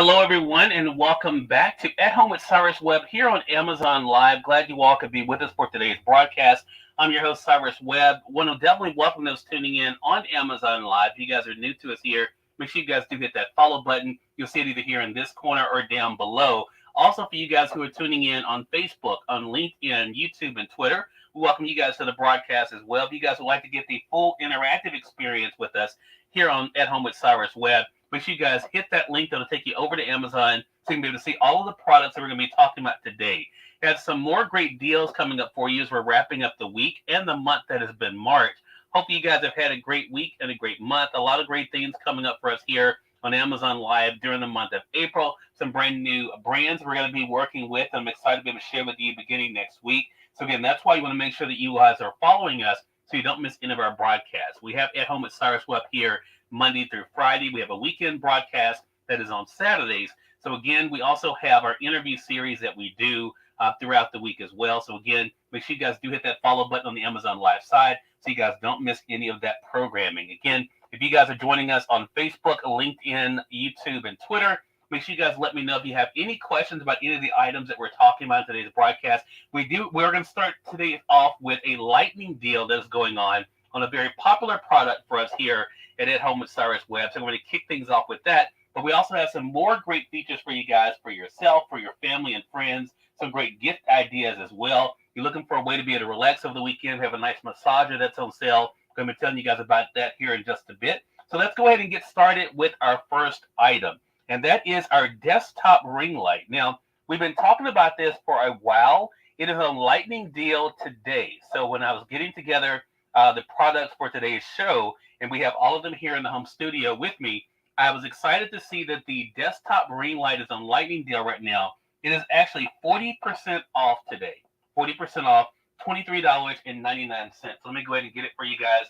Hello, everyone, and welcome back to At Home with Cyrus Webb here on Amazon Live. Glad you all could be with us for today's broadcast. I'm your host, Cyrus Webb. Want to definitely welcome those tuning in on Amazon Live. If you guys are new to us here, make sure you guys do hit that follow button. You'll see it either here in this corner or down below. Also, for you guys who are tuning in on Facebook, on LinkedIn, YouTube, and Twitter, we welcome you guys to the broadcast as well. If you guys would like to get the full interactive experience with us here on At Home with Cyrus Webb, make sure you guys hit that link that'll take you over to Amazon so you can be able to see all of the products that we're going to be talking about today. We have some more great deals coming up for you as we're wrapping up the week and the month that has been March. Hope you guys have had a great week and a great month. A lot of great things coming up for us here on Amazon Live during the month of April. Some brand new brands we're going to be working with. I'm excited to be able to share with you beginning next week. So again, that's why you want to make sure that you guys are following us so you don't miss any of our broadcasts. We have At Home with Cyrus Webb here Monday through Friday. We have a weekend broadcast that is on Saturdays. So again, we also have our interview series that we do throughout the week as well. So again, make sure you guys do hit that follow button on the Amazon Live side so you guys don't miss any of that programming. Again, if you guys are joining us on Facebook, LinkedIn, YouTube, and Twitter, make sure you guys let me know if you have any questions about any of the items that we're talking about in today's broadcast. We're going to start today off with a lightning deal that is going on a very popular product for us here at Home with Cyrus Webb. So I'm going to kick things off with that. But we also have some more great features for you guys, for yourself, for your family and friends, some great gift ideas as well. You're looking for a way to be able to relax over the weekend. We have a nice massager that's on sale. I'm going to be telling you guys about that here in just a bit. So let's go ahead and get started with our first item, and that is our desktop ring light. Now, we've been talking about this for a while. It is a lightning deal today. So when I was getting together the products for today's show, and we have all of them here in the home studio with me, I was excited to see that the desktop ring light is on lightning deal right now. It is actually 40% off today. 40% off, $23.99. So let me go ahead and get it for you guys.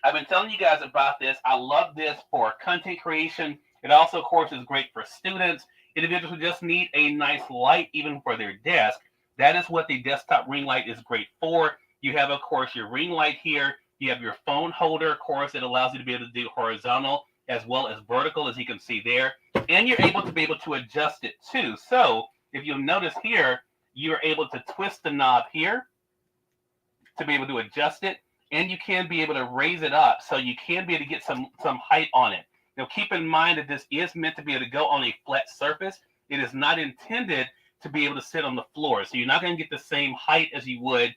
I've been telling you guys about this. I love this for content creation. It also, of course, is great for students, individuals who just need a nice light even for their desk. That is what the desktop ring light is great for. You have, of course, your ring light here. You have your phone holder, of course. It allows you to be able to do horizontal as well as vertical, as you can see there. And you're able to be able to adjust it too. So if you'll notice here, you're able to twist the knob here to be able to adjust it. And you can be able to raise it up. So you can be able to get some height on it. Now, keep in mind that this is meant to be able to go on a flat surface. It is not intended to be able to sit on the floor. So you're not going to get the same height as you would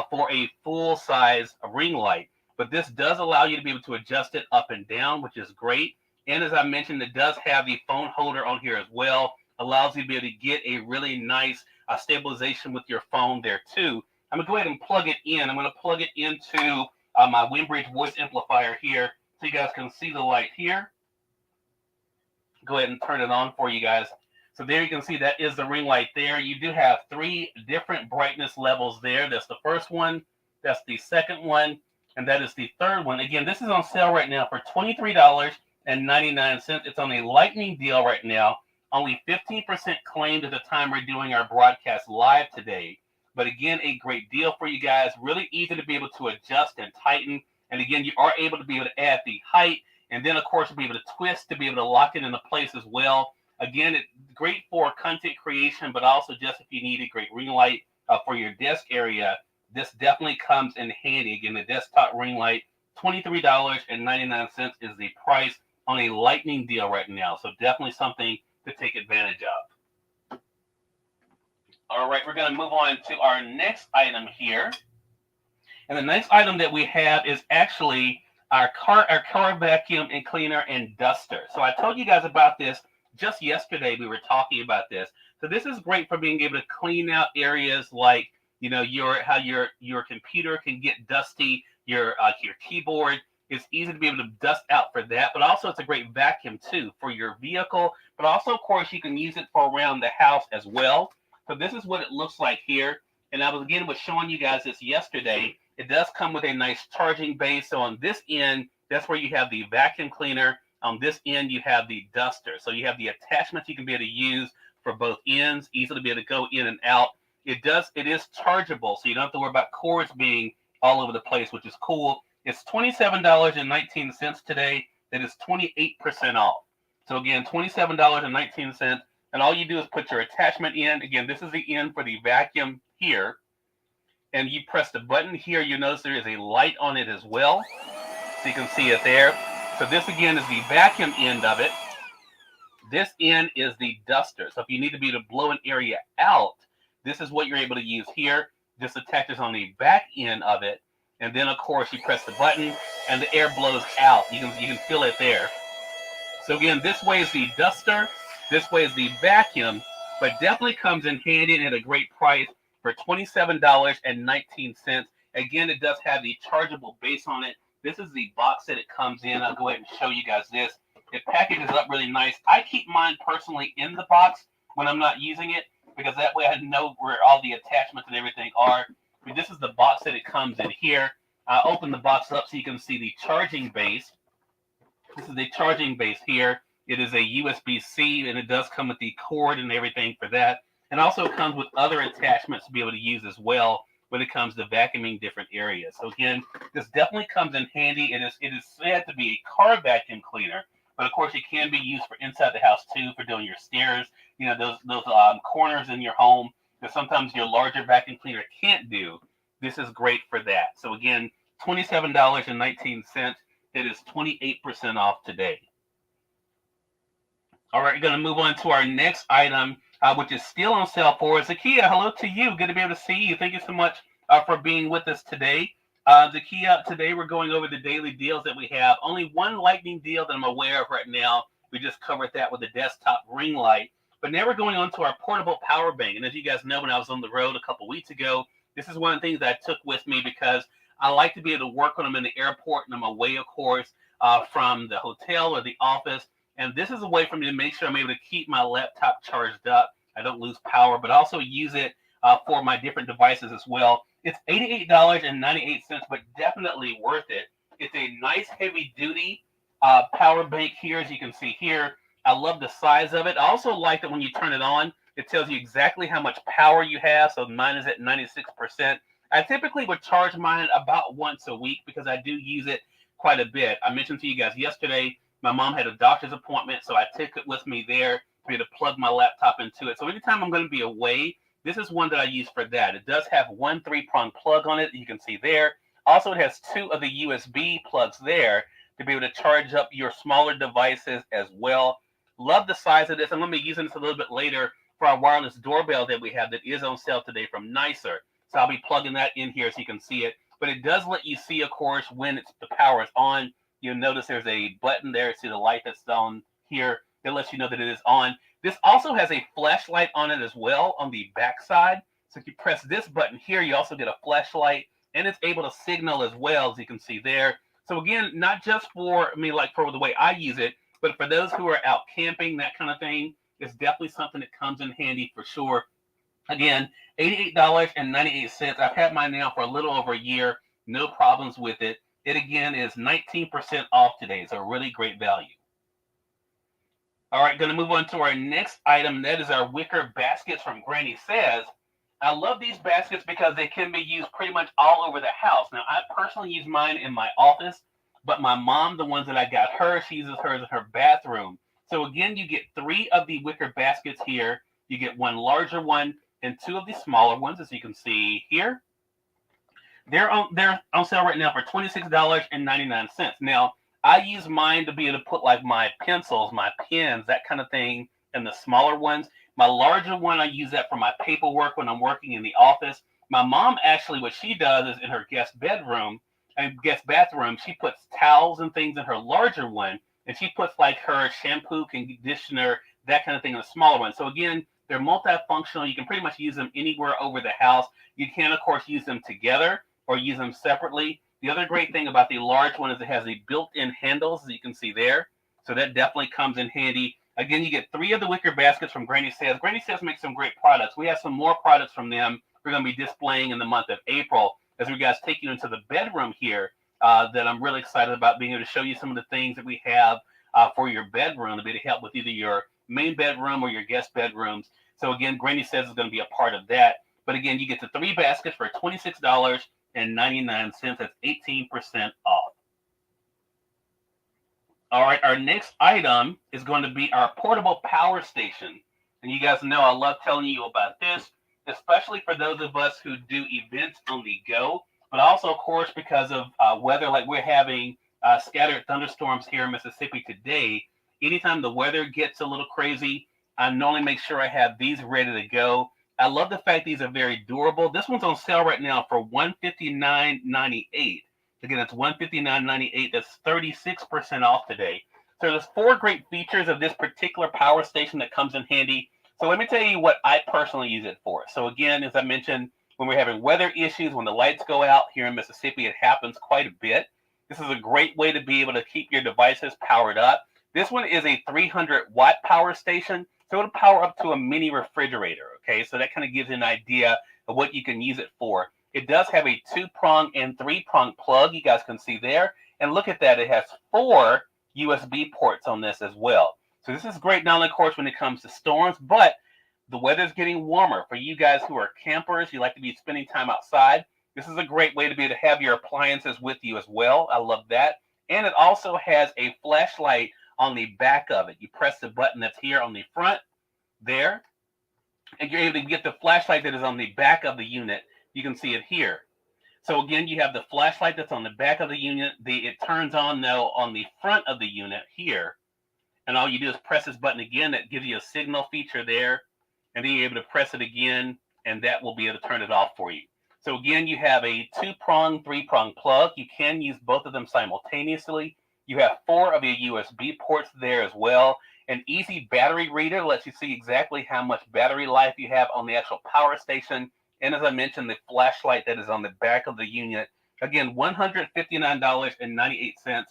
for a full-size ring light. But this does allow you to be able to adjust it up and down, which is great. And as I mentioned, it does have the phone holder on here as well. Allows you to be able to get a really nice stabilization with your phone there too. I'm going to go ahead and plug it in. I'm going to plug it into my Windbridge voice amplifier here so you guys can see the light here. Go ahead and turn it on for you guys. So there you can see that is the ring light there. You do have 3 different brightness levels there. That's the first one, that's the second one, and that is the third one. Again, this is on sale right now for $23.99. It's on a lightning deal right now. Only 15% claimed at the time we're doing our broadcast live today. But again, a great deal for you guys. Really easy to be able to adjust and tighten. And again, you are able to be able to add the height. And then, of course, be able to twist to be able to lock it into place as well. Again, it's great for content creation, but also just if you need a great ring light for your desk area, this definitely comes in handy. Again, the desktop ring light, $23.99 is the price on a lightning deal right now. So definitely something to take advantage of. All right, we're going to move on to our next item here. And the next item that we have is actually our car vacuum and cleaner and duster. So I told you guys about this just yesterday. We were talking about this. So this is great for being able to clean out areas like, you know, how your computer can get dusty, your keyboard. It's easy to be able to dust out for that, but also it's a great vacuum too for your vehicle. But also, of course, you can use it for around the house as well. So this is what it looks like here. And I was showing you guys this yesterday. It does come with a nice charging base. So on this end, that's where you have the vacuum cleaner. On this end, you have the duster. So you have the attachments you can be able to use for both ends, easily be able to go in and out. It is chargeable, so you don't have to worry about cords being all over the place, which is cool. It's $27.19 today. That is 28% off. So again, $27.19. And all you do is put your attachment in. Again, this is the end for the vacuum here. And you press the button here. You notice there is a light on it as well. So you can see it there. So this again is the vacuum end of it. This end is the duster. So if you need to be able to blow an area out, this is what you're able to use here. This attaches on the back end of it. And then of course you press the button and the air blows out. You can feel it there. So again, this way is the duster, this way is the vacuum, but definitely comes in handy and at a great price for $27.19. Again, it does have the chargeable base on it. This is the box that it comes in. I'll go ahead and show you guys this. It packages up really nice. I keep mine personally in the box when I'm not using it, because that way I know where all the attachments and everything are. But this is the box that it comes in here. I open the box up so you can see the charging base. This is the charging base here. It is a USB-C, and it does come with the cord and everything for that. And also comes with other attachments to be able to use as well when it comes to vacuuming different areas. So again, this definitely comes in handy. It is said to be a car vacuum cleaner, but of course it can be used for inside the house too, for doing your stairs, those corners in your home that sometimes your larger vacuum cleaner can't do. This is great for that. So again, $27.19. It is 28% off today. All right, we're going to move on to our next item, which is still on sale for us. Zakia, hello to you. Good to be able to see you. Thank you so much for being with us today. Zakia, today we're going over the daily deals that we have. Only one lightning deal that I'm aware of right now. We just covered that with the desktop ring light. But now we're going on to our portable power bank. And as you guys know, when I was on the road a couple weeks ago, this is one of the things that I took with me because I like to be able to work on them in the airport and I'm away, of course, from the hotel or the office. And this is a way for me to make sure I'm able to keep my laptop charged up. I don't lose power, but also use it for my different devices as well. It's $88.98, but definitely worth it. It's a nice heavy-duty power bank here, as you can see here. I love the size of it. I also like that when you turn it on, it tells you exactly how much power you have. So mine is at 96%. I typically would charge mine about once a week because I do use it quite a bit. I mentioned to you guys yesterday, my mom had a doctor's appointment, so I took it with me there to be able to plug my laptop into it. So anytime I'm going to be away, this is one that I use for that. It does have one 3-prong plug on it, you can see there. Also, it has 2 of the USB plugs there to be able to charge up your smaller devices as well. Love the size of this. I'm going to be using this a little bit later for our wireless doorbell that we have that is on sale today from Nicer. So I'll be plugging that in here so you can see it. But it does let you see, of course, when the power is on. You'll notice there's a button there. See the light that's on here. It lets you know that it is on. This also has a flashlight on it as well on the back side. So if you press this button here, you also get a flashlight. And it's able to signal as well, as you can see there. So again, not just for me, like for the way I use it, but for those who are out camping, that kind of thing, it's definitely something that comes in handy for sure. Again, $88.98. I've had mine now for a little over a year. No problems with it. It again is 19% off today. So a really great value. All right, going to move on to our next item. That is our wicker baskets from Granny Says. I love these baskets because they can be used pretty much all over the house. Now, I personally use mine in my office, but my mom, the ones that I got her, she uses hers in her bathroom. So again, you get 3 of the wicker baskets here. You get one larger one and 2 of the smaller ones, as you can see here. They're on sale right now for $26.99. Now, I use mine to be able to put like my pencils, my pens, that kind of thing, in the smaller ones. My larger one, I use that for my paperwork when I'm working in the office. My mom, actually, what she does is in her guest bathroom, she puts towels and things in her larger one, and she puts like her shampoo, conditioner, that kind of thing in the smaller one. So again, they're multifunctional. You can pretty much use them anywhere over the house. You can, of course, use them together or use them separately. The other great thing about the large one is it has the built-in handles, as you can see there. So that definitely comes in handy. Again, you get 3 of the wicker baskets from Granny Says. Granny Says makes some great products. We have some more products from them we're going to be displaying in the month of April as we guys take you into the bedroom here that I'm really excited about being able to show you some of the things that we have for your bedroom to be able to help with either your main bedroom or your guest bedrooms. So again, Granny Says is going to be a part of that. But again, you get the 3 baskets for $26.99. That's 18% off. All right, our next item is going to be our portable power station. And you guys know I love telling you about this, especially for those of us who do events on the go, but also, of course, because of weather like we're having scattered thunderstorms here in Mississippi today. Anytime the weather gets a little crazy, I normally make sure I have these ready to go. I love the fact these are very durable. This one's on sale right now for $159.98. Again, it's $159.98. That's 36% off today. So there's four great features of this particular power station that comes in handy. So let me tell you what I personally use it for. So again, as I mentioned, when we're having weather issues, when the lights go out here in Mississippi, it happens quite a bit. This is a great way to be able to keep your devices powered up. This one is a 300-watt power station, so it'll power up to a mini refrigerator. Okay, so that kind of gives you an idea of what you can use it for. It does have a 2-prong and 3-prong plug. You guys can see there. And look at that. It has 4 USB ports on this as well. So this is great, not only, of course, when it comes to storms, but the weather's getting warmer. For you guys who are campers, you like to be spending time outside, this is a great way to be able to have your appliances with you as well. I love that. And it also has a flashlight on the back of it. You press the button that's here on the front there, and you're able to get the flashlight that is on the back of the unit. You can see it here. So again, you have the flashlight that's on the back of the unit. It turns on though on the front of the unit here. And all you do is press this button again. That gives you a signal feature there. And then you're able to press it again, and that will be able to turn it off for you. So again, you have a 2-prong, 3-prong plug. You can use both of them simultaneously. You have 4 of your USB ports there as well. An easy battery reader lets you see exactly how much battery life you have on the actual power station. And as I mentioned, the flashlight that is on the back of the unit. Again, $159.98.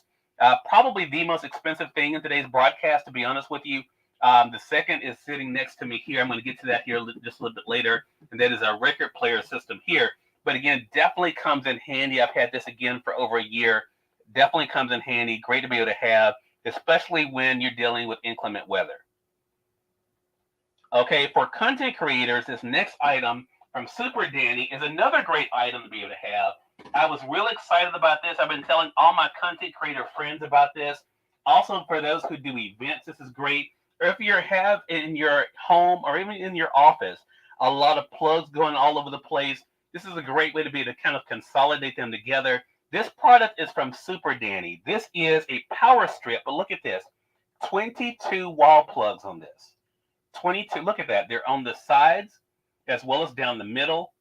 Probably the most expensive thing in today's broadcast, to be honest with you. The second is sitting next to me here. I'm going to get to that here just a little bit later. And that is our record player system here. But again, definitely comes in handy. I've had this again for over a year. Definitely comes in handy. Great to be able to have, especially when you're dealing with inclement weather. Okay, for content creators, this next item from Super Danny is another great item to be able to have. I was really excited about this. I've been telling all my content creator friends about this. Also, for those who do events, this is great. Or if you have in your home or even in your office a lot of plugs going all over the place, this is a great way to be able to kind of consolidate them together. This product is from Super Danny. This is a power strip, but look at this. 22 wall plugs on this. 22, look at that. They're on the sides as well as down the middle.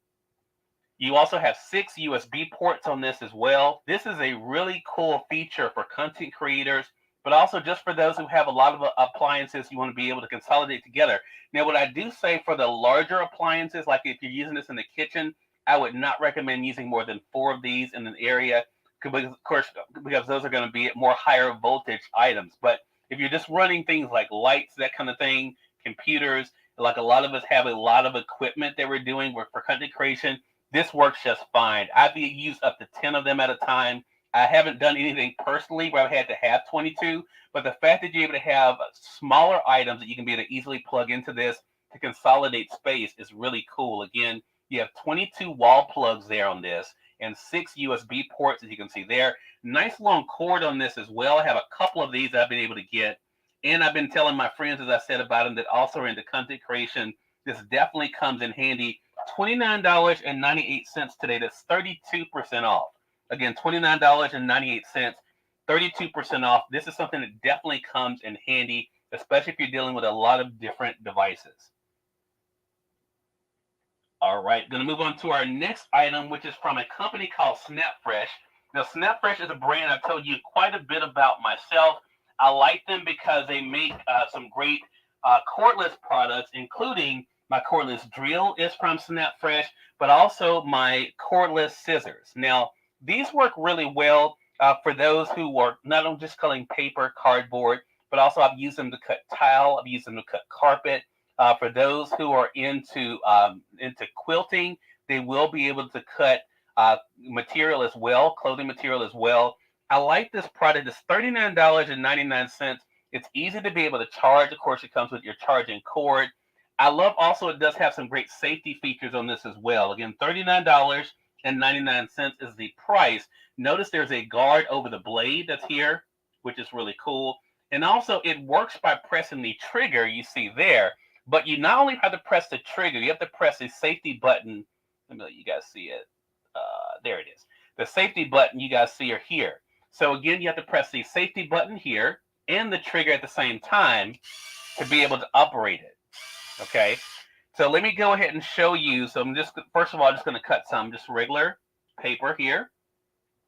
You also have 6 USB ports on this as well. This is a really cool feature for content creators, but also just for those who have a lot of appliances you want to be able to consolidate together. Now, what I do say for the larger appliances, like if you're using this in the kitchen, I would not recommend using more than 4 of these in an area, because, of course, because those are going to be more higher voltage items. But if you're just running things like lights, that kind of thing, computers, like a lot of us have a lot of equipment that we're doing for content creation, this works just fine. I've used up to 10 of them at a time. I haven't done anything personally where I've had to have 22, but the fact that you're able to have smaller items that you can be able to easily plug into this to consolidate space is really cool. Again, you have 22 wall plugs there on this and 6 USB ports, as you can see there. Nice long cord on this as well. I have a couple of these I've been able to get. And I've been telling my friends, as I said about them, that also are into content creation, this definitely comes in handy. $29.98 today. That's 32% off. Again, $29.98, 32% off. This is something that definitely comes in handy, especially if you're dealing with a lot of different devices. All right, going to move on to our next item, which is from a company called SnapFresh. Now, SnapFresh is a brand I've told you quite a bit about myself. I like them because they make some great cordless products, including my cordless drill is from SnapFresh, but also my cordless scissors. Now, these work really well for those who are not only just cutting paper, cardboard, but also I've used them to cut tile. I've used them to cut carpet. For those who are into quilting, they will be able to cut material as well, clothing material as well. I like this product. It's $39.99. It's easy to be able to charge. Of course, it comes with your charging cord. I love also it does have some great safety features on this as well. Again, $39.99 is the price. Notice there's a guard over the blade that's here. which is really cool. And also, it works by pressing the trigger you see there. But you not only have to press the trigger, you have to press the safety button. Let me let you guys see it. There it is. The safety button you guys see are here. So again, you have to press the safety button here and the trigger at the same time to be able to operate it. Okay. So let me go ahead and show you. So I'm just, first of all, just going to cut some just regular paper here.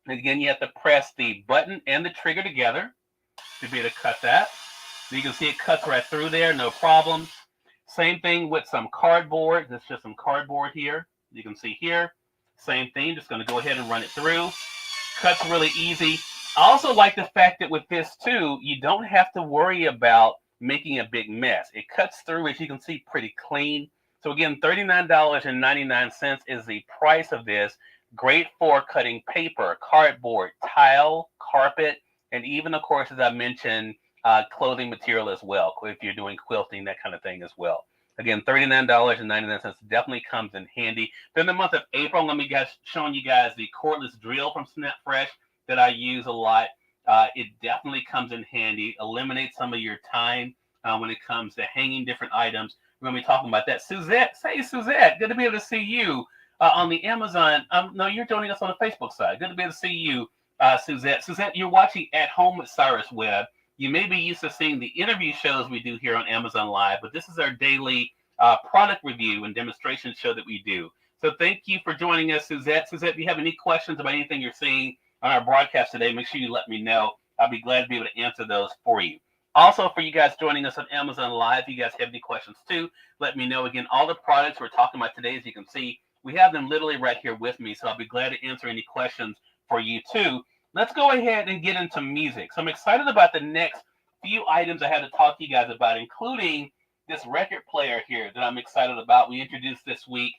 And again, you have to press the button and the trigger together to be able to cut that. So you can see it cuts right through there, no problem. Same thing with some cardboard. There's just some cardboard here. You can see here. Same thing, just going to go ahead and run it through. Cuts really easy. I also like the fact that with this too, you don't have to worry about making a big mess. It cuts through, as you can see, pretty clean. So again, $39.99 is the price of this. Great for cutting paper, cardboard, tile, carpet, and even, of course, as I mentioned, clothing material as well, if you're doing quilting, that kind of thing as well. Again, $39.99 definitely comes in handy. During the month of April, I'm going to be showing you guys the cordless drill from Snap Fresh that I use a lot. It definitely comes in handy, eliminates some of your time when it comes to hanging different items. We're going to be talking about that. Suzette, say Suzette, good to be able to see you on the Amazon. No, you're joining us on the Facebook side. Good to be able to see you, Suzette. Suzette, you're watching At Home with Cyrus Webb. You may be used to seeing the interview shows we do here on Amazon Live, but this is our daily product review and demonstration show that we do. So thank you for joining us, Suzette. Suzette, if you have any questions about anything you're seeing on our broadcast today, make sure you let me know. I'll be glad to be able to answer those for you. Also, for you guys joining us on Amazon Live, if you guys have any questions too, let me know. Again, all the products we're talking about today, as you can see, we have them literally right here with me, so I'll be glad to answer any questions for you too. Let's go ahead and get into music. So I'm excited about the next few items I had to talk to you guys about, including this record player here that I'm excited about. We introduced this week.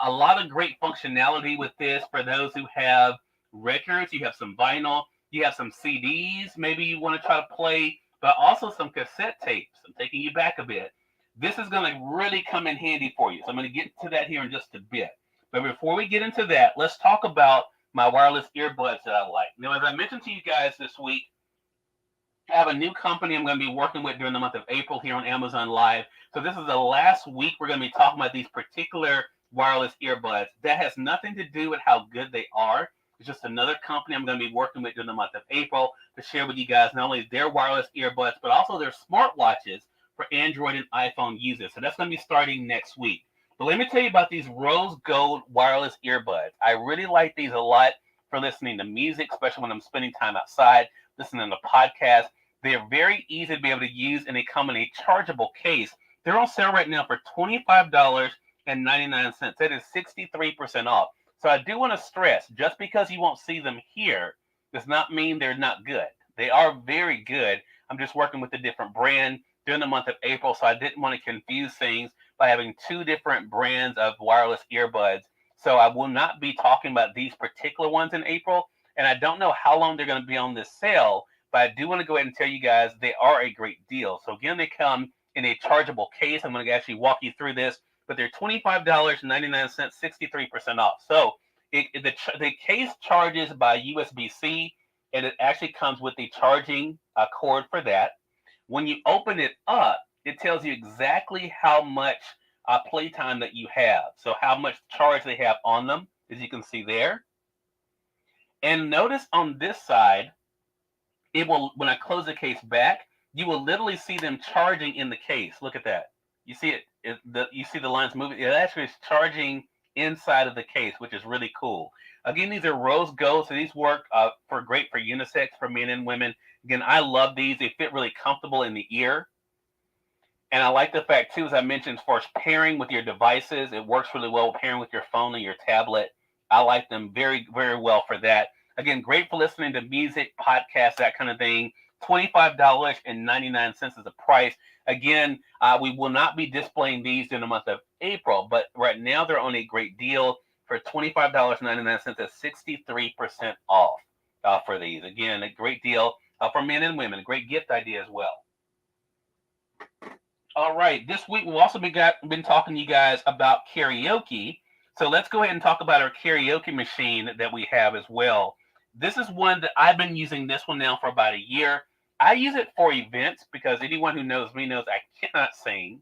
A lot of great functionality with this for those who have records. You have some vinyl. You have some CDs. Maybe you want to try to play, but also some cassette tapes. I'm taking you back a bit. This is going to really come in handy for you. So I'm going to get to that here in just a bit. But before we get into that, let's talk about my wireless earbuds that I like. Now, as I mentioned to you guys this week, I have a new company I'm going to be working with during the month of April here on Amazon Live. So this is the last week we're going to be talking about these particular wireless earbuds. That has nothing to do with how good they are. It's just another company I'm going to be working with during the month of April to share with you guys not only their wireless earbuds, but also their smartwatches for Android and iPhone users. So that's going to be starting next week. But let me tell you about these rose gold wireless earbuds. I really like these a lot for listening to music, especially when I'm spending time outside, listening to podcasts. They're very easy to be able to use, and they come in a chargeable case. They're on sale right now for $25.99. That is 63% off. So I do want to stress, just because you won't see them here does not mean they're not good. They are very good. I'm just working with a different brand during the month of April, so I didn't want to confuse things by having two different brands of wireless earbuds. So I will not be talking about these particular ones in April, and I don't know how long they're going to be on this sale, but I do want to go ahead and tell you guys they are a great deal. So again, they come in a chargeable case. I'm going to actually walk you through this, but they're $25.99, 63% off. So the case charges by USB-C, and it actually comes with the charging cord for that. When you open it up, it tells you exactly how much playtime that you have. So how much charge they have on them, as you can see there. And notice on this side, it will, when I close the case back, you will literally see them charging in the case. Look at that. You see it, you see the lines moving. It actually is charging inside of the case, which is really cool. Again, these are rose gold, so these work great for unisex, for men and women. Again, I love these. They fit really comfortable in the ear. And I like the fact, too, as I mentioned, as far as pairing with your devices, it works really well pairing with your phone and your tablet. I like them very, very well for that. Again, great for listening to music, podcasts, that kind of thing. $25.99 is the price. Again, we will not be displaying these in the month of April, but right now they're on a great deal for $25.99 at 63% off for these. Again, a great deal for men and women. A great gift idea as well. All right, this week we've also been talking to you guys about karaoke. So let's go ahead and talk about our karaoke machine that we have as well. This is one that I've been using this one now for about a year. I use it for events because anyone who knows me knows I cannot sing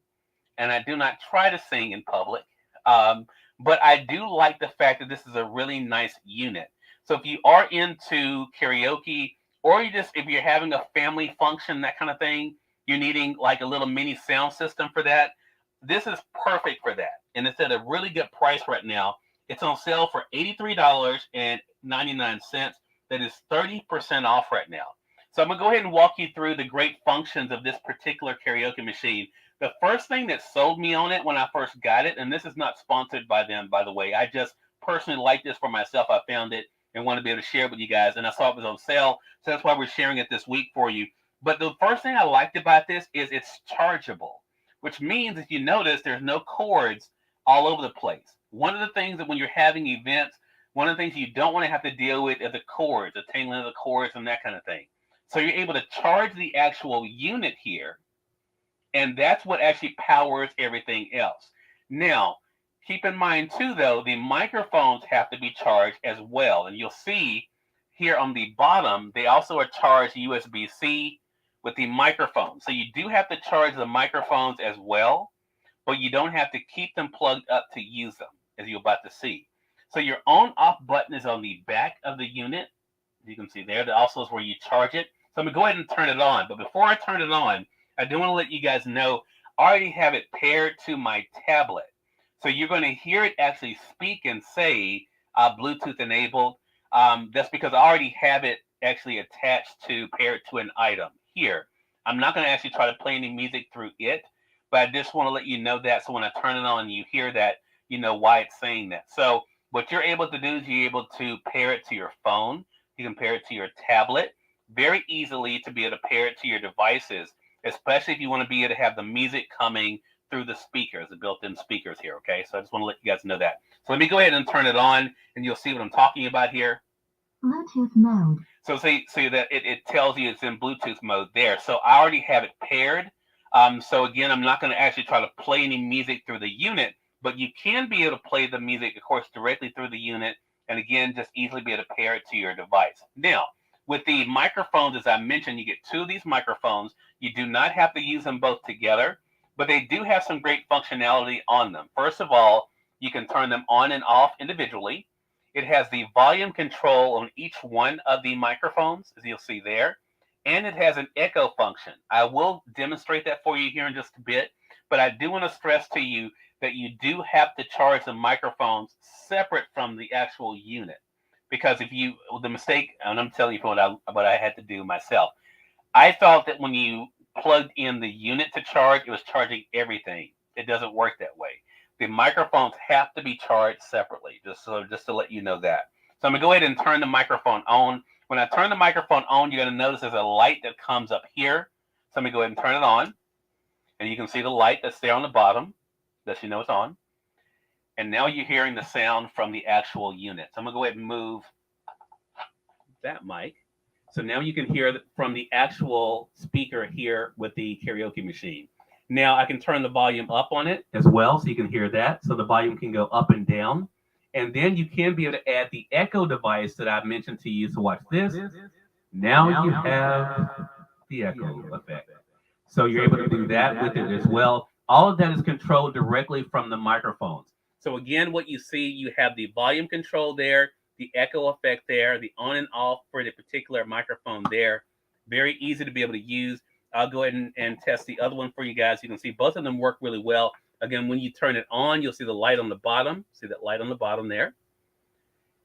and I do not try to sing in public. Um, but I do like the fact that this is a really nice unit. So if you are into karaoke, or you just if you're having a family function, that kind of thing, you're needing like a little mini sound system for that. This is perfect for that, and it's at a really good price right now. It's on sale for $83.99. That is 30% off right now. So I'm gonna go ahead and walk you through the great functions of this particular karaoke machine. The first thing that sold me on it when I first got it, and this is not sponsored by them, by the way, I just personally like this for myself. I found it and want to be able to share it with you guys, and I saw it was on sale, so that's why we're sharing it this week for you. But the first thing I liked about this is it's chargeable, which means if you notice, there's no cords all over the place. One of the things that when you're having events, one of the things you don't want to have to deal with is the cords, the tangling of the cords, and that kind of thing. So you're able to charge the actual unit here, and that's what actually powers everything else. Now, keep in mind too, though, the microphones have to be charged as well, and you'll see here on the bottom they also are charged USB-C with the microphone. So you do have to charge the microphones as well, but you don't have to keep them plugged up to use them, as you're about to see. So your on-off button is on the back of the unit. You can see there. That also is where you charge it. So I'm going to go ahead and turn it on. But before I turn it on, I do want to let you guys know I already have it paired to my tablet. So you're going to hear it actually speak and say Bluetooth enabled. That's because I already have it actually attached to paired to an item here. I'm not going to actually try to play any music through it, but I just want to let you know that. So when I turn it on, you hear that, you know why it's saying that. So what you're able to do is you're able to pair it to your phone. You can pair it to your tablet very easily to be able to pair it to your devices, especially if you want to be able to have the music coming through the speakers, the built-in speakers here, okay? So I just want to let you guys know that. So let me go ahead and turn it on, and you'll see what I'm talking about here. Bluetooth mode. So see that it tells you it's in Bluetooth mode there. So I already have it paired. So again, I'm not going to actually try to play any music through the unit, but you can be able to play the music, of course, directly through the unit, and again, just easily be able to pair it to your device. Now, with the microphones, as I mentioned, you get two of these microphones. You do not have to use them both together, but they do have some great functionality on them. First of all, you can turn them on and off individually. It has the volume control on each one of the microphones, as you'll see there, and it has an echo function. I will demonstrate that for you here in just a bit, but I do want to stress to you that you do have to charge the microphones separate from the actual unit. Because if you, the mistake, and I'm telling you what I had to do myself, I thought that when you plugged in the unit to charge, it was charging everything. It doesn't work that way. The microphones have to be charged separately, just to let you know that. So I'm gonna go ahead and turn the microphone on. When I turn the microphone on, you're gonna notice there's a light that comes up here. So I'm gonna go ahead and turn it on, and you can see the light that's there on the bottom, that you know it's on. And now you're hearing the sound from the actual unit. So I'm gonna go ahead and move that mic. So now you can hear from the actual speaker here with the karaoke machine. Now I can turn the volume up on it as well, so you can hear that. So the volume can go up and down. And then you can be able to add the echo device that I mentioned to you. So watch this. Now you have the echo effect. So you're able to do that with it as well. All of that is controlled directly from the microphones. So again, what you see, you have the volume control there, the echo effect there, the on and off for the particular microphone there. Very easy to be able to use. I'll go ahead and test the other one for you guys. You can see both of them work really well. Again, when you turn it on, you'll see the light on the bottom. See that light on the bottom there?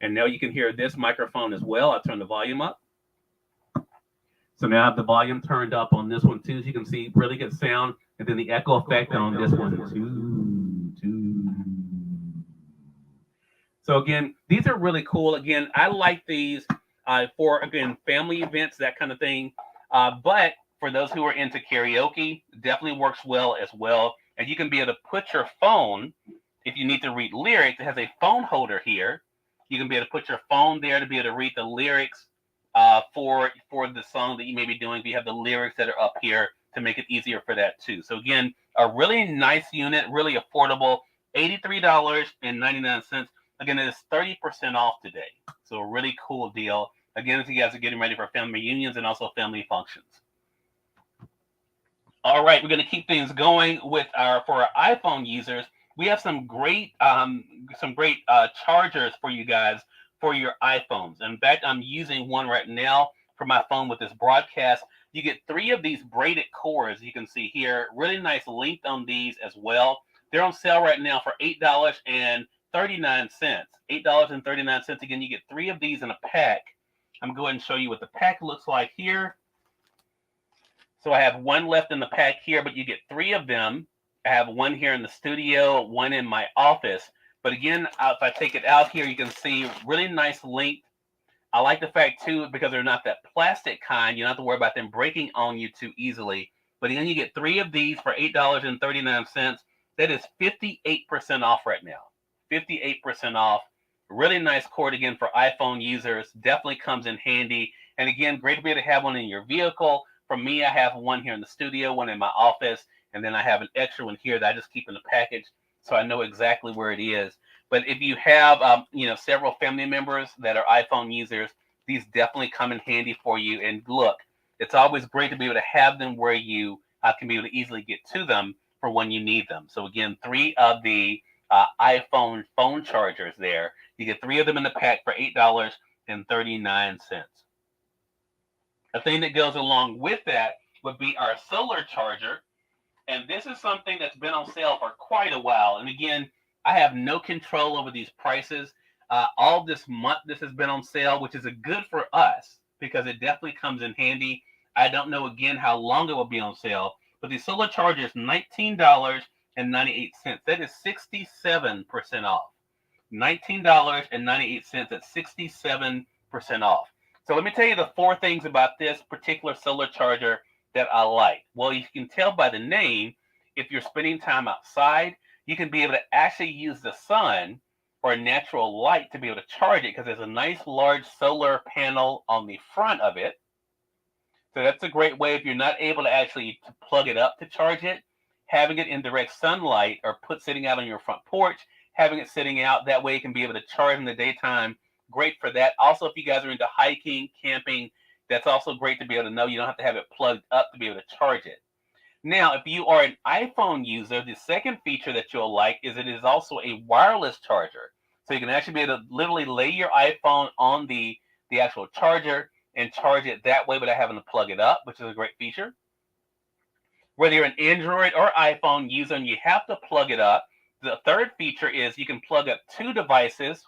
And now you can hear this microphone as well. I'll turn the volume up. So now I have the volume turned up on this one too. So you can see really good sound. And then the echo effect on this one too. So again, these are really cool. Again, I like these for, again, family events, that kind of thing. But for those who are into karaoke, definitely works well as well. And you can be able to put your phone, if you need to read lyrics, it has a phone holder here. You can be able to put your phone there to be able to read the lyrics for the song that you may be doing. If you have the lyrics that are up here to make it easier for that too. So again, a really nice unit, really affordable, $83.99. Again, it is 30% off today. So a really cool deal. Again, if you guys are getting ready for family reunions and also family functions. All right, we're going to keep things going with for our iPhone users. We have some great chargers for you guys for your iPhones. In fact, I'm using one right now for my phone with this broadcast. You get 3 of these braided cords. You can see here, really nice length on these as well. They're on sale right now for $8.39. $8.39. Again, you get 3 of these in a pack. I'm going to go ahead and show you what the pack looks like here. So I have one left in the pack here, but you get 3 of them. I have one here in the studio, one in my office. But again, if I take it out here, you can see really nice length. I like the fact, too, because they're not that plastic kind, you don't have to worry about them breaking on you too easily. But again, you get 3 of these for $8.39. That is 58% off right now. 58% off. Really nice cord, again, for iPhone users. Definitely comes in handy. And again, great to be able to have one in your vehicle. For me, I have one here in the studio, one in my office, and then I have an extra one here that I just keep in the package so I know exactly where it is. But if you have, several family members that are iPhone users, these definitely come in handy for you. And look, it's always great to be able to have them where you can be able to easily get to them for when you need them. So again, 3 of the iPhone phone chargers there. You get 3 of them in the pack for $8.39. A thing that goes along with that would be our solar charger. And this is something that's been on sale for quite a while. And again, I have no control over these prices. All this month, this has been on sale, which is a good for us because it definitely comes in handy. I don't know, again, how long it will be on sale. But the solar charger is $19.98. That is 67% off. $19.98 at 67% off. So let me tell you the 4 things about this particular solar charger that I like. Well, you can tell by the name, if you're spending time outside, you can be able to actually use the sun or natural light to be able to charge it because there's a nice large solar panel on the front of it. So that's a great way if you're not able to actually plug it up to charge it, having it in direct sunlight or sitting out on your front porch, having it sitting out, that way it can be able to charge in the daytime. Great for that. Also, if you guys are into hiking, camping, that's also great to be able to know you don't have to have it plugged up to be able to charge it. Now, if you are an iPhone user, the second feature that you'll like is it is also a wireless charger. So you can actually be able to literally lay your iPhone on the actual charger and charge it that way without having to plug it up, which is a great feature. Whether you're an Android or iPhone user and you have to plug it up, the third feature is you can plug up 2 devices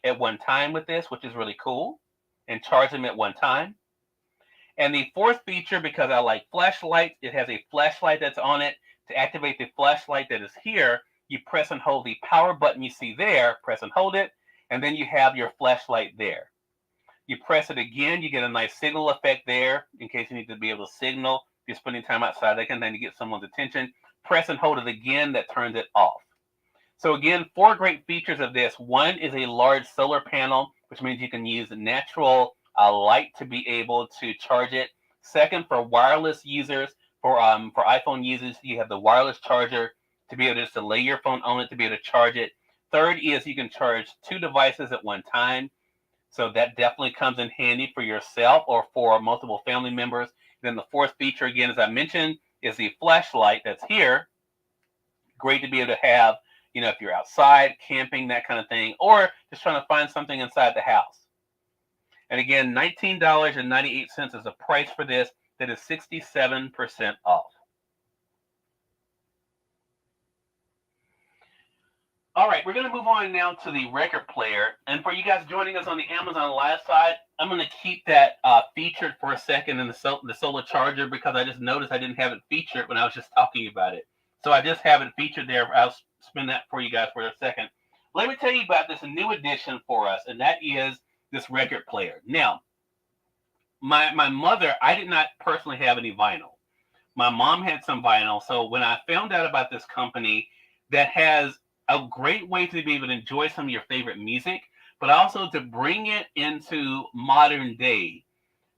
at one time with this, which is really cool, and charge them at one time. And the 4th feature, because I like flashlights, it has a flashlight that's on it. To activate the flashlight that is here, you press and hold the power button you see there, press and hold it, and then you have your flashlight there. You press it again, you get a nice signal effect there in case you need to be able to signal. If you're spending time outside, that can then get someone's attention. Press and hold it again, that turns it off. So again, 4 great features of this. One is a large solar panel, which means you can use natural light to be able to charge it. Second, for wireless users, for iPhone users, you have the wireless charger to be able just to lay your phone on it to be able to charge it. Third is you can charge 2 devices at one time. So that definitely comes in handy for yourself or for multiple family members. Then the 4th feature, again, as I mentioned, is the flashlight that's here. Great to be able to have, if you're outside, camping, that kind of thing, or just trying to find something inside the house. And again, $19.98 is the price for this. That is 67% off. All right, we're going to move on now to the record player. And for you guys joining us on the Amazon Live side, I'm going to keep that featured for a second in the solar charger because I just noticed I didn't have it featured when I was just talking about it. So I just have it featured there. I'll spin that for you guys for a second. Let me tell you about this new addition for us, and that is this record player. Now, my mother, I did not personally have any vinyl. My mom had some vinyl. So when I found out about this company that has a great way to be able to enjoy some of your favorite music, but also to bring it into modern day,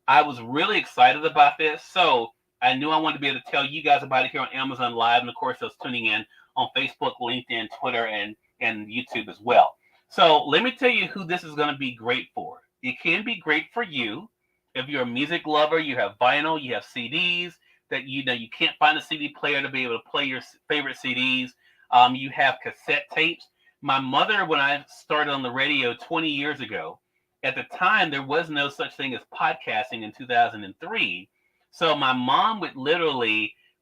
I was really excited about this. So I knew I wanted to be able to tell you guys about it here on Amazon Live, and of course, those tuning in on Facebook, LinkedIn, Twitter, and YouTube as well. So let me tell you who this is going to be great for. It can be great for you if you're a music lover, you have vinyl, you have CDs, that you can't find a CD player to be able to play your favorite CDs. You have cassette tapes. My mother, when I started on the radio 20 years ago, at the time there was no such thing as podcasting in 2003. So my mom would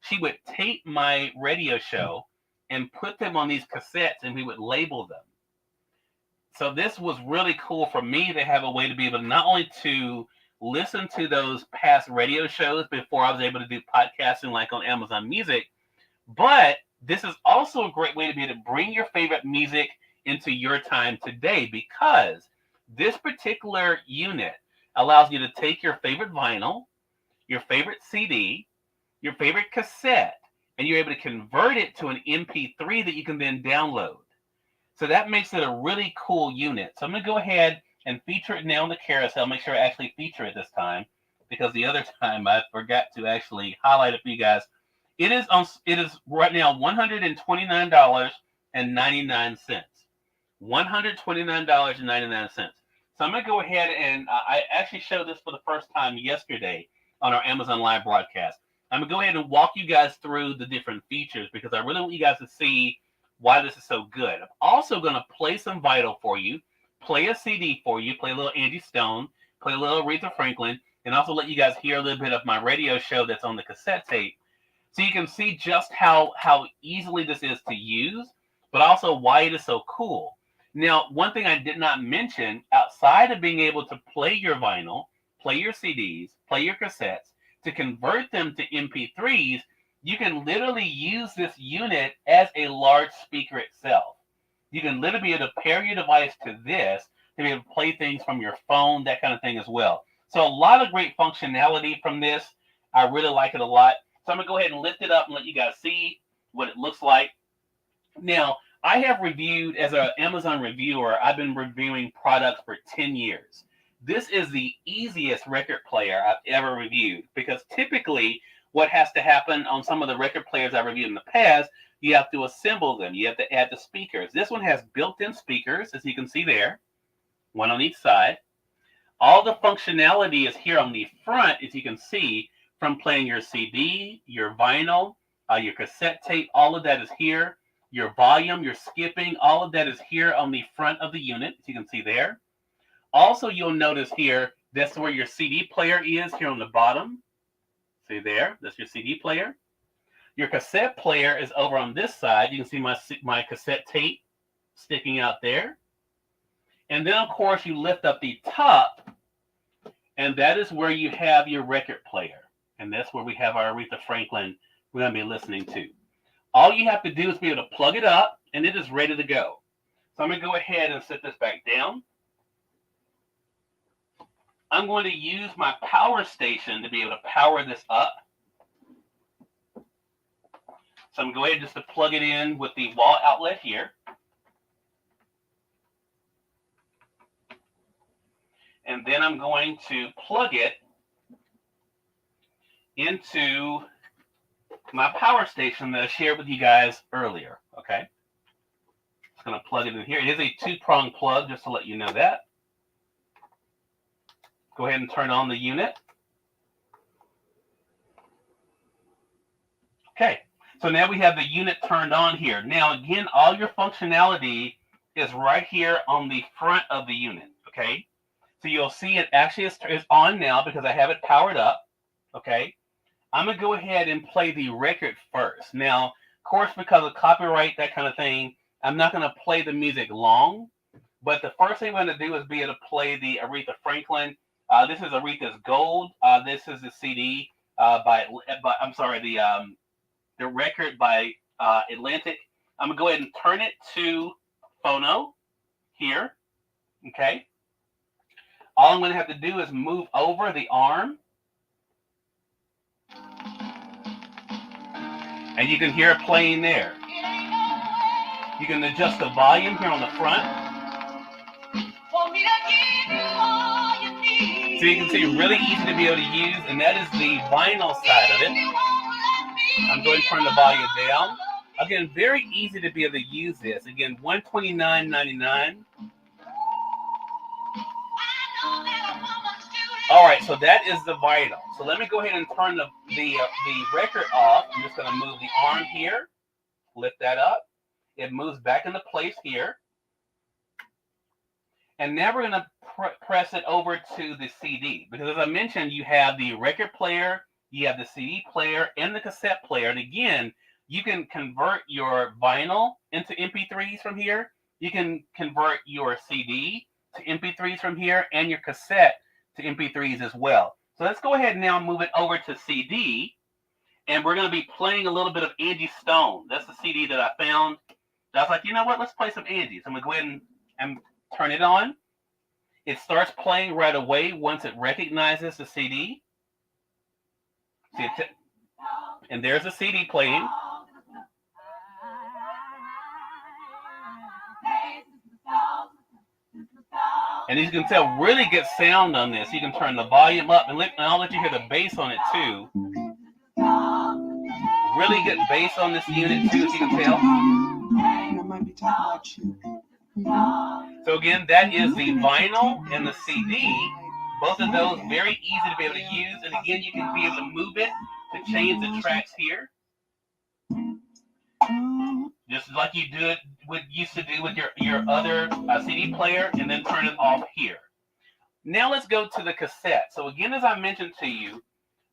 she would tape my radio show and put them on these cassettes, and we would label them. So this was really cool for me to have a way to be able to not only to listen to those past radio shows before I was able to do podcasting like on Amazon Music, but this is also a great way to be able to bring your favorite music into your time today, because this particular unit allows you to take your favorite vinyl, your favorite CD, your favorite cassette, and you're able to convert it to an MP3 that you can then download. So that makes it a really cool unit. So I'm going to go ahead and feature it now on the carousel. Make sure I actually feature it this time, because the other time I forgot to actually highlight it for you guys. It is right now $129.99. $129.99. So I'm going to go ahead and I actually showed this for the first time yesterday on our Amazon Live broadcast. I'm going to go ahead and walk you guys through the different features, because I really want you guys to see why this is so good. I'm also going to play some Vital for you, play a CD for you, play a little Angie Stone, play a little Aretha Franklin, and also let you guys hear a little bit of my radio show that's on the cassette tape. So you can see just how easily this is to use, but also why it is so cool. Now, one thing I did not mention, outside of being able to play your vinyl, play your CDs, play your cassettes, to convert them to MP3s, you can literally use this unit as a large speaker itself. You can literally be able to pair your device to this to be able to play things from your phone, that kind of thing as well. So a lot of great functionality from this. I really like it a lot. So I'm going to go ahead and lift it up and let you guys see what it looks like. Now, I have reviewed, as an Amazon reviewer, I've been reviewing products for 10 years. This is the easiest record player I've ever reviewed, because typically what has to happen on some of the record players I reviewed in the past, you have to assemble them. You have to add the speakers. This one has built-in speakers, as you can see there, one on each side. All the functionality is here on the front, as you can see, from playing your CD, your vinyl, your cassette tape. All of that is here. Your volume, your skipping, all of that is here on the front of the unit, as you can see there. Also, you'll notice here, that's where your CD player is here on the bottom. See there, that's your CD player. Your cassette player is over on this side. You can see my cassette tape sticking out there. And then, of course, you lift up the top, and that is where you have your record player. And that's where we have our Aretha Franklin we're going to be listening to. All you have to do is be able to plug it up, and it is ready to go. So I'm going to go ahead and set this back down. I'm going to use my power station to be able to power this up. So I'm going to go ahead just to plug it in with the wall outlet here. And then I'm going to plug it into my power station that I shared with you guys earlier. Okay. Just going to plug it in here. It is a 2-prong plug, just to let you know that. Go ahead and turn on the unit. Okay, so now we have the unit turned on here. Now, again, all your functionality is right here on the front of the unit, okay? So you'll see it actually is on now because I have it powered up, okay? I'm going to go ahead and play the record first. Now, of course, because of copyright, that kind of thing, I'm not going to play the music long, but the first thing I'm going to do is be able to play the Aretha Franklin. This is Aretha's Gold. This is the CD the record by Atlantic. I'm going to go ahead and turn it to phono here, okay? All I'm going to have to do is move over the arm. And you can hear it playing there. You can adjust the volume here on the front. So you can see, really easy to be able to use, and that is the vinyl side of it. I'm going to turn the volume down. Again, very easy to be able to use this. Again, $129.99. All right, so that is the vinyl. So let me go ahead and turn the the record off, I'm just going to move the arm here, lift that up. It moves back into place here. And now we're going to press it over to the CD. Because as I mentioned, you have the record player, you have the CD player, and the cassette player. And again, you can convert your vinyl into MP3s from here. You can convert your CD to MP3s from here, and your cassette to MP3s as well. So let's go ahead and now move it over to CD. And we're going to be playing a little bit of Angie Stone. That's the CD that I found. I was like, you know what? Let's play some Angie. So I'm going to go ahead and turn it on. It starts playing right away once it recognizes the CD. See it, and there's the CD playing. And as you can tell, really good sound on this. You can turn the volume up, and I'll let you hear the bass on it too. Really good bass on this unit too, as you can tell. So again, that is the vinyl and the CD. Both of those very easy to be able to use. And again, you can be able to move it to change the tracks here. Just like you used to do with your other CD player, and then turn it off here. Now let's go to the cassette. So again, as I mentioned to you,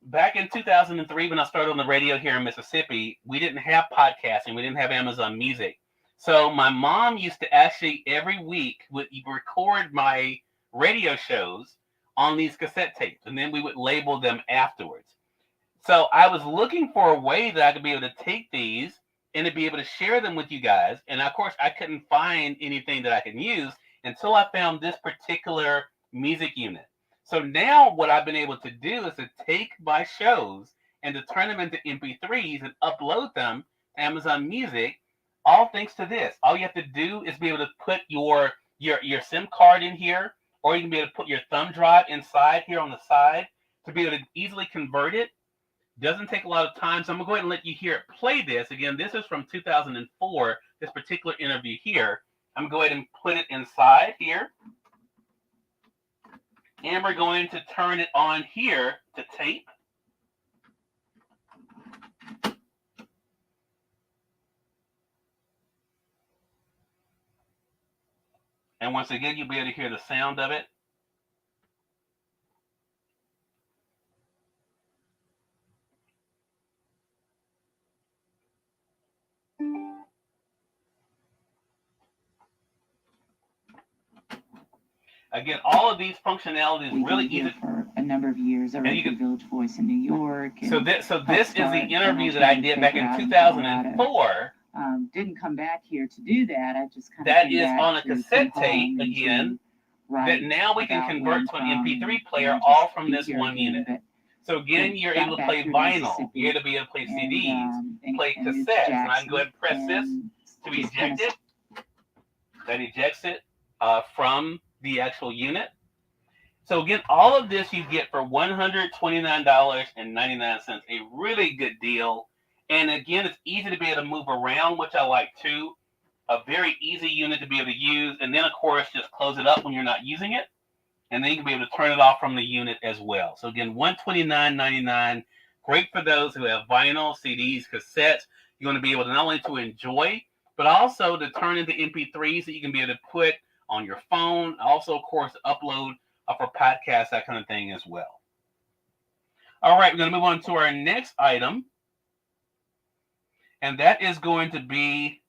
back in 2003 when I started on the radio here in Mississippi, we didn't have podcasting. We didn't have Amazon Music. So my mom used to actually every week would record my radio shows on these cassette tapes, and then we would label them afterwards. So I was looking for a way that I could be able to take these and to be able to share them with you guys. And of course, I couldn't find anything that I could use until I found this particular music unit. So now what I've been able to do is to take my shows and to turn them into MP3s and upload them to Amazon Music, all thanks to this. All you have to do is be able to put your SIM card in here, or you can be able to put your thumb drive inside here on the side to be able to easily convert it. Doesn't take a lot of time, so I'm going to go ahead and let you hear it play this. Again, this is from 2004, this particular interview here. I'm going to go ahead and put it inside here. And we're going to turn it on here to tape. And once again, you'll be able to hear the sound of it. Again, all of these functionalities really easy. For a number of years, I wrote the Village Voice in New York. So this is the interview that I did back in 2004. Didn't come back here to do that. I just kind of that is on a cassette tape again. That now we can convert to an MP3 player all from this one unit. So again, you're able to play vinyl. You're able to be able to play CDs, play cassettes. And I can go ahead and press this to eject it. That ejects it from the actual unit. So again, all of this you get for $129.99. A really good deal. And again, it's easy to be able to move around, which I like too. A very easy unit to be able to use. And then of course, just close it up when you're not using it. And then you can be able to turn it off from the unit as well. So again, $129.99. Great for those who have vinyl, CDs, cassettes. You're going to be able to not only to enjoy, but also to turn into MP3s that you can be able to put on your phone. Also, of course, upload for podcasts, that kind of thing as well. All right, we're going to move on to our next item. And that is going to be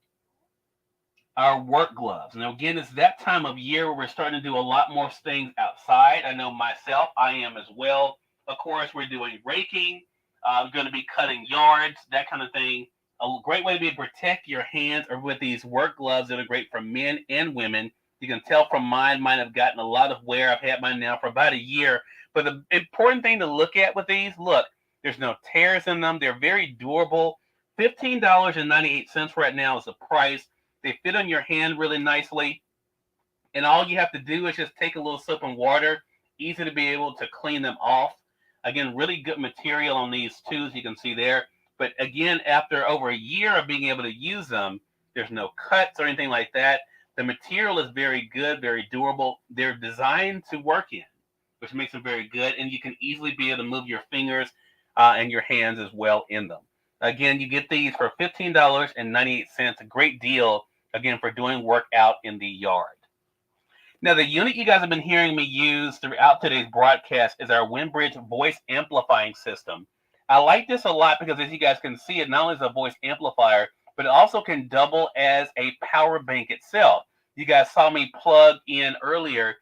our work gloves. Now, again, it's that time of year where we're starting to do a lot more things outside. I know myself, I am as well. Of course, we're doing raking. Going to be cutting yards, that kind of thing. A great way to be able to protect your hands are with these work gloves that are great for men and women. You can tell from mine have gotten a lot of wear. I've had mine now for about a year. But the important thing to look at with these, look, there's no tears in them. They're very durable. $15.98 right now is the price. They fit on your hand really nicely. And all you have to do is just take a little soap and water. Easy to be able to clean them off. Again, really good material on these too, as you can see there. But again, after over a year of being able to use them, there's no cuts or anything like that. The material is very good, very durable. They're designed to work in, which makes them very good. And you can easily be able to move your fingers and your hands as well in them. Again, you get these for $15.98. A great deal, again, for doing work out in the yard. Now, the unit you guys have been hearing me use throughout today's broadcast is our Windbridge voice amplifying system. I like this a lot because, as you guys can see, it not only is a voice amplifier, but it also can double as a power bank itself. You guys saw me plug in earlier,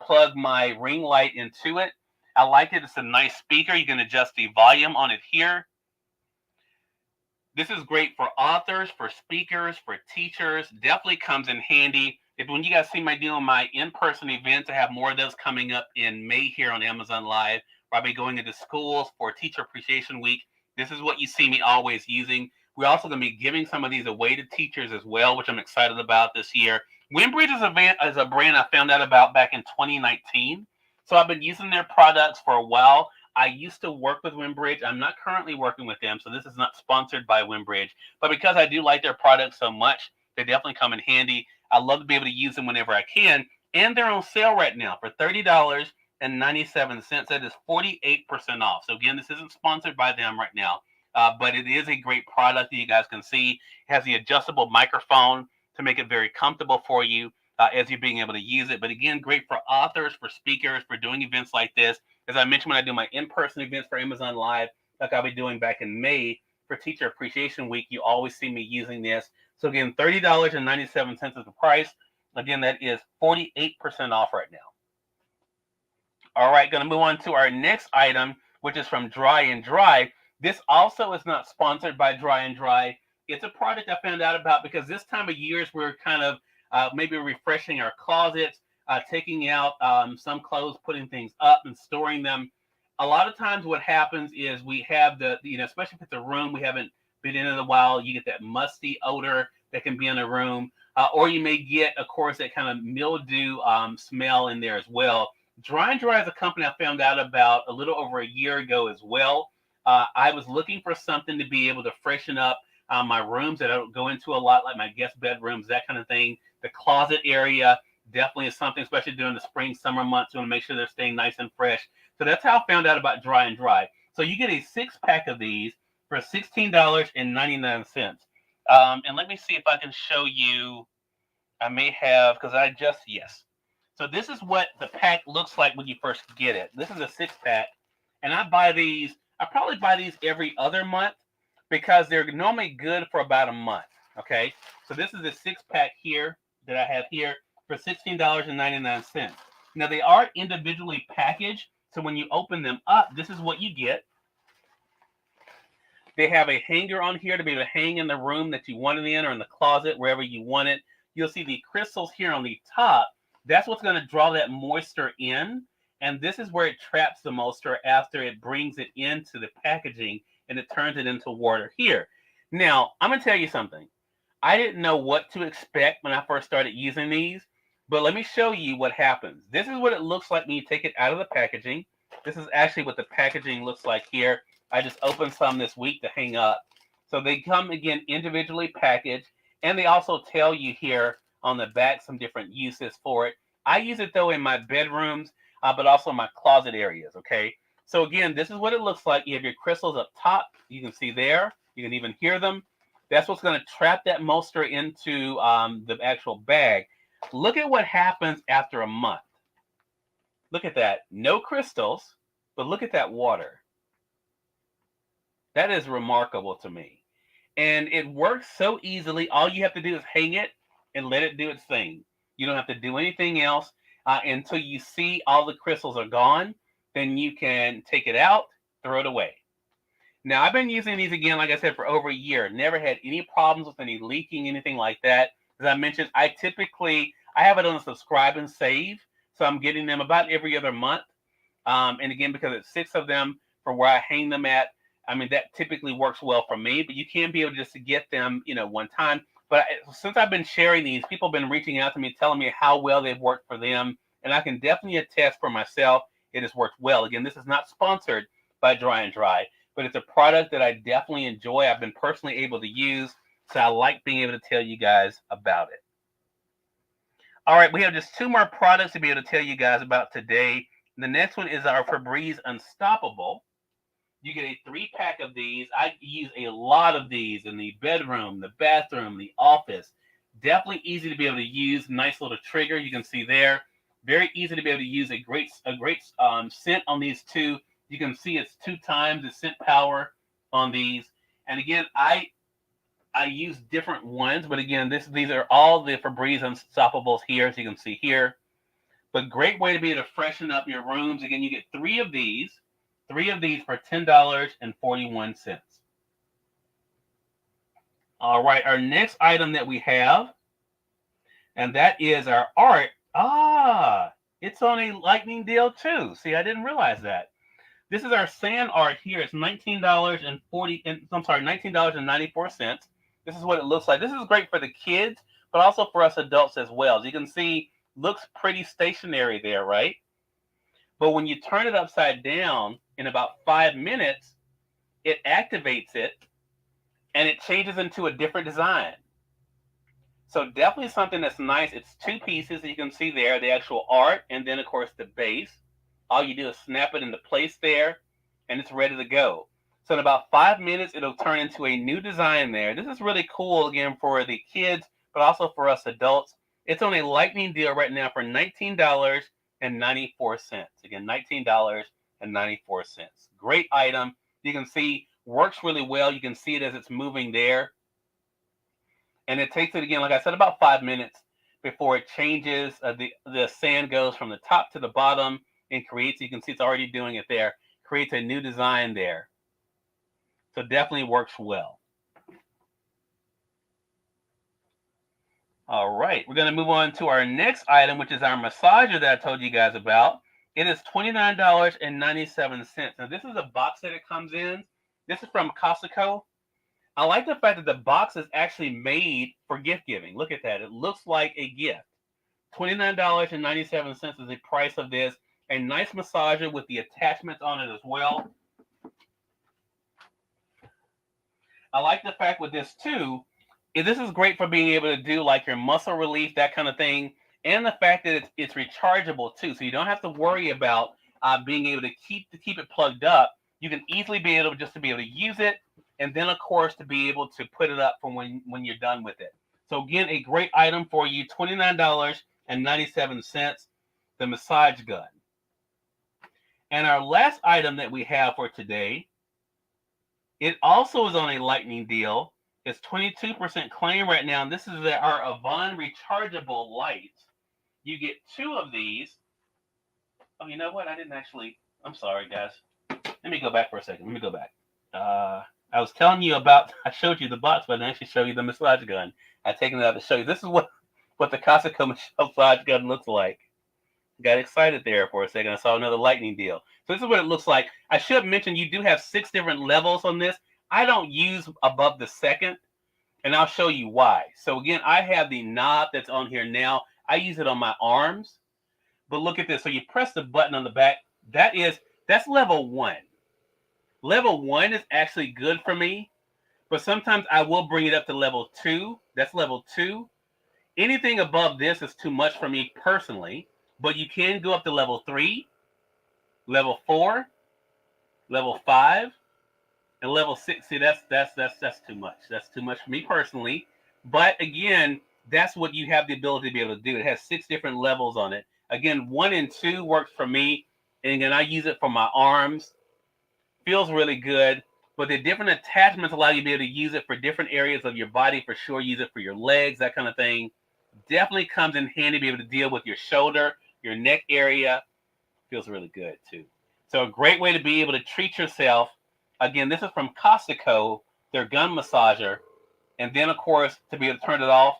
plug my ring light into it. I like it. It's a nice speaker. You can adjust the volume on it here. This is great for authors, for speakers, for teachers. Definitely comes in handy. When you guys see me doing my in-person events, I have more of those coming up in May here on Amazon Live, where I'll be going into schools for Teacher Appreciation Week. This is what you see me always using. We're also going to be giving some of these away to teachers as well, which I'm excited about this year. Windbridge is a brand I found out about back in 2019. So I've been using their products for a while. I used to work with Windbridge. I'm not currently working with them, so this is not sponsored by Windbridge. But because I do like their products so much, they definitely come in handy. I love to be able to use them whenever I can. And they're on sale right now for $30.97. That is 48% off. So again, this isn't sponsored by them right now, but it is a great product that you guys can see. It has the adjustable microphone to make it very comfortable for you as you're being able to use it. But again, great for authors, for speakers, for doing events like this. As I mentioned, when I do my in-person events for Amazon Live, like I'll be doing back in May for Teacher Appreciation Week, you always see me using this. So again, $30.97 is the price. Again, that is 48% off right now. All right, going to move on to our next item, which is from Dry and Dry. This also is not sponsored by Dry and Dry. It's a product I found out about because this time of year we're kind of maybe refreshing our closets, taking out some clothes, putting things up and storing them. A lot of times what happens is we have especially if it's a room we haven't been in a while, you get that musty odor that can be in a room. Or you may get, of course, that kind of mildew smell in there as well. Dry and Dry is a company I found out about a little over a year ago as well. I was looking for something to be able to freshen up my rooms that I don't go into a lot, like my guest bedrooms, that kind of thing. The closet area definitely is something, especially during the spring, summer months. You want to make sure they're staying nice and fresh. So that's how I found out about Dry and Dry. So you get a 6-pack of these for $16.99. And let me see if I can show you. I may have, because yes. So this is what the pack looks like when you first get it. This is a 6-pack. And I probably buy these every other month because they're normally good for about a month. Okay. So this is a 6-pack here that I have here for $16.99. Now they are individually packaged. So when you open them up, this is what you get. They have a hanger on here to be able to hang in the room that you want it in or in the closet, wherever you want it. You'll see the crystals here on the top. That's what's going to draw that moisture in. And this is where it traps the moisture after it brings it into the packaging and it turns it into water here. Now, I'm going to tell you something. I didn't know what to expect when I first started using these, but let me show you what happens. This is what it looks like when you take it out of the packaging. This is actually what the packaging looks like here. I just opened some this week to hang up. So they come, again, individually packaged, and they also tell you here on the back some different uses for it. I use it, though, in my bedrooms, but also my closet areas, okay? So, again, this is what it looks like. You have your crystals up top. You can see there. You can even hear them. That's what's going to trap that moisture into the actual bag. Look at what happens after a month. Look at that. No crystals, but look at that water. That is remarkable to me. And it works so easily. All you have to do is hang it and let it do its thing. You don't have to do anything else until you see all the crystals are gone. Then you can take it out, throw it away. Now, I've been using these, again, like I said, for over a year. Never had any problems with any leaking, anything like that. As I mentioned, I have it on subscribe and save. So I'm getting them about every other month. And again, because it's 6 of them for where I hang them at, I mean, that typically works well for me, but you can be able just to get them, one time. But since I've been sharing these, people have been reaching out to me, telling me how well they've worked for them. And I can definitely attest for myself, it has worked well. Again, this is not sponsored by Dry and Dry, but it's a product that I definitely enjoy. I've been personally able to use, so I like being able to tell you guys about it. All right, we have just 2 more products to be able to tell you guys about today. The next one is our Febreze Unstoppable. You get a 3-pack of these. I use a lot of these in the bedroom, the bathroom, the office. Definitely easy to be able to use. Nice little trigger you can see there. Very easy to be able to use a great scent on these two. You can see it's 2 times the scent power on these. And again, I use different ones, but again, these are all the Febreze Unstoppables here, as you can see here. But great way to be able to freshen up your rooms. Again, you get 3 of these for $10.41. All right, our next item that we have, and that is our art. It's on a lightning deal too. See, I didn't realize that. This is our sand art here. It's $19.94. This is what it looks like. This is great for the kids, but also for us adults as well. As you can see, looks pretty stationary there, right? But when you turn it upside down in about 5 minutes, it activates it and it changes into a different design. So definitely something that's nice. It's 2 pieces that you can see there, the actual art, and then of course the base. All you do is snap it into place there, and it's ready to go. So in about 5 minutes, it'll turn into a new design there. This is really cool, again, for the kids, but also for us adults. It's on a lightning deal right now for $19.94. Again, $19.94. Great item. You can see works really well. You can see it as it's moving there. And it takes it, again, like I said, about 5 minutes before it changes. The sand goes from the top to the bottom and creates, you can see it's already doing it there, creates a new design there. So definitely works well. All right, we're going to move on to our next item, which is our massager that I told you guys about. It is $29.97. Now, this is a box that it comes in. This is from Costco. I like the fact that the box is actually made for gift giving. Look at that. It looks like a gift. $29.97 is the price of this. A nice massager with the attachments on it as well. I like the fact with this too, this is great for being able to do like your muscle relief, that kind of thing. And the fact that it's rechargeable too. So you don't have to worry about being able to keep it plugged up. You can easily be able to use it. And then of course to be able to put it up for when you're done with it. So again, a great item for you, $29.97, the massage gun. And our last item that we have for today, it also is on a lightning deal. It's 22% claim right now. And this is our Avon rechargeable lights. You get 2 of these. Oh, you know what? I'm sorry, guys. Let me go back for a second. I was telling you about, I showed you the box, but I didn't actually show you the massage gun. I've taken it out to show you. This is what the Costco massage gun looks like. Got excited there for a second. I saw another lightning deal. So this is what it looks like. I should mention you do have 6 different levels on this. I don't use above the second, and I'll show you why. So again, I have the knob that's on here now. I use it on my arms. But look at this. So you press the button on the back. That's level 1. Level 1 is actually good for me, but sometimes I will bring it up to level 2. That's level 2. Anything above this is too much for me personally. But you can go up to level 3, level 4, level 5, and level 6. See, that's too much. That's too much for me personally. But again, that's what you have the ability to be able to do. It has 6 different levels on it. Again, 1 and 2 works for me. And again, I use it for my arms. Feels really good. But the different attachments allow you to be able to use it for different areas of your body. For sure, use it for your legs, that kind of thing. Definitely comes in handy to be able to deal with your shoulder, your neck area. Feels really good too. So a great way to be able to treat yourself. Again, this is from Costco, their gun massager. And then of course, to be able to turn it off,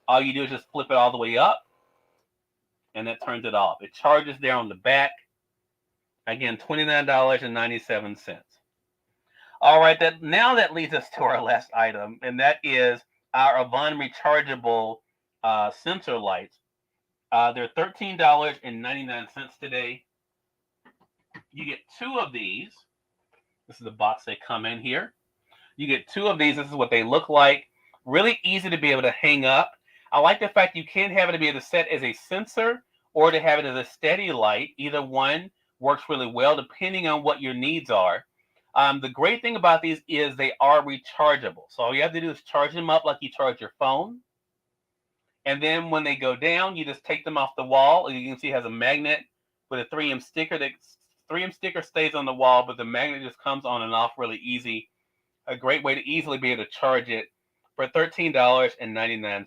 all you do is just flip it all the way up and that turns it off. It charges there on the back. Again, $29.97. All right, that leads us to our last item, and that is our Avon rechargeable sensor lights. They're $13.99 today. You get 2 of these. This is the box they come in here. You get 2 of these. This is what they look like. Really easy to be able to hang up. I like the fact you can have it to be able to set as a sensor or to have it as a steady light. Either one works really well depending on what your needs are. The great thing about these is they are rechargeable. So all you have to do is charge them up like you charge your phone. And then when they go down, you just take them off the wall. You can see it has a magnet with a 3M sticker. The 3M sticker stays on the wall, but the magnet just comes on and off really easy. A great way to easily be able to charge it for $13.99.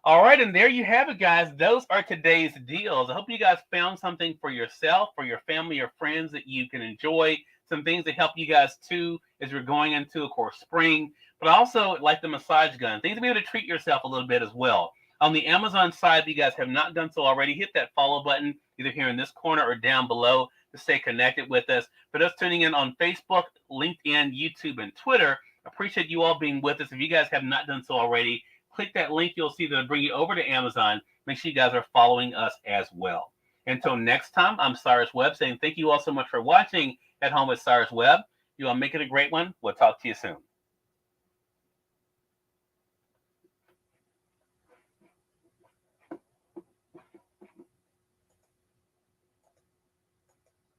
All right, and there you have it, guys. Those are today's deals. I hope you guys found something for yourself, for your family or friends that you can enjoy. Some things that help you guys too as you're going into, of course, spring. But also like the massage gun, things to be able to treat yourself a little bit as well. On the Amazon side, if you guys have not done so already, hit that follow button either here in this corner or down below to stay connected with us. For those tuning in on Facebook, LinkedIn, YouTube, and Twitter, appreciate you all being with us. If you guys have not done so already, click that link. You'll see that'll bring you over to Amazon. Make sure you guys are following us as well. Until next time, I'm Cyrus Webb saying thank you all so much for watching At Home with Cyrus Webb. You all make it a great one. We'll talk to you soon.